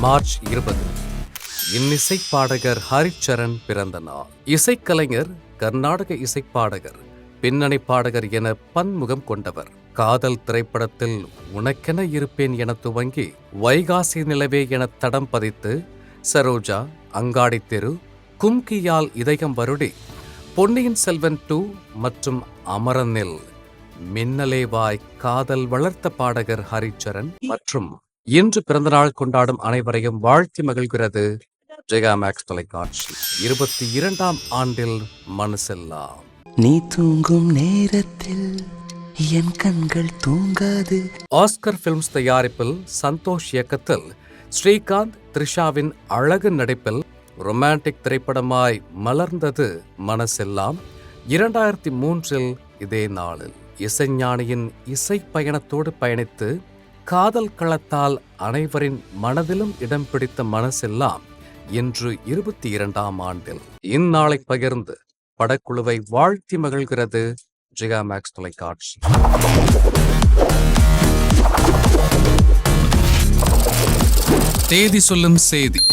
March 20 இன்னிசை பாடகர் ஹரிச்சரன் பிறந்த நாள். இசைக்கலைஞர், கர்நாடக இசைப்பாடகர், பின்னணி பாடகர் என பன்முகம் கொண்டவர். காதல் திரைப்படத்தில் உனக்கென இருப்பேன் என துவங்கி வைகாசி நிலவே என தடம் பதித்து சரோஜா, அங்காடி தெரு, கும்கியால் இதயம் வருடி, பொன்னியின் செல்வன் 2 மற்றும் அமரனில் மின்னலேவாய் காதல் வளர்த்த பாடகர் ஹரிச்சரன் மற்றும் இன்று பிறந்தநாள் கொண்டாடும் அனைவரையும் வாழ்த்தி மகிழ்கிறது ஜெயா மேக்ஸ் தொலைக்காட்சி. 22ஆம் ஆண்டில் மனசெல்லாம். நீ தூங்கும் நேரத்தில் என் கண்கள் தூங்காது. ஆஸ்கர் பிலிம்ஸ் தயாரிப்பில் சந்தோஷ் இயக்கத்தில் ஸ்ரீகாந்த், த்ரிஷாவின் அழகு நடிப்பில் ரொமான்டிக் திரைப்படமாய் மலர்ந்தது மனசெல்லாம். 2003 இதே நாளில் இசைஞானியின் இசை பயணத்தோடு பயணித்து காதல் களத்தால் அனைவரின் மனதிலும் இடம் பிடித்த மனசெல்லாம் இன்று 22ஆம் ஆண்டில் இந்நாளை பகிர்ந்து படக்குழுவை வாழ்த்தி மகிழ்கிறது ஜெயா மேக்ஸ் தொலைக்காட்சி. தேதி சொல்லும் செய்தி.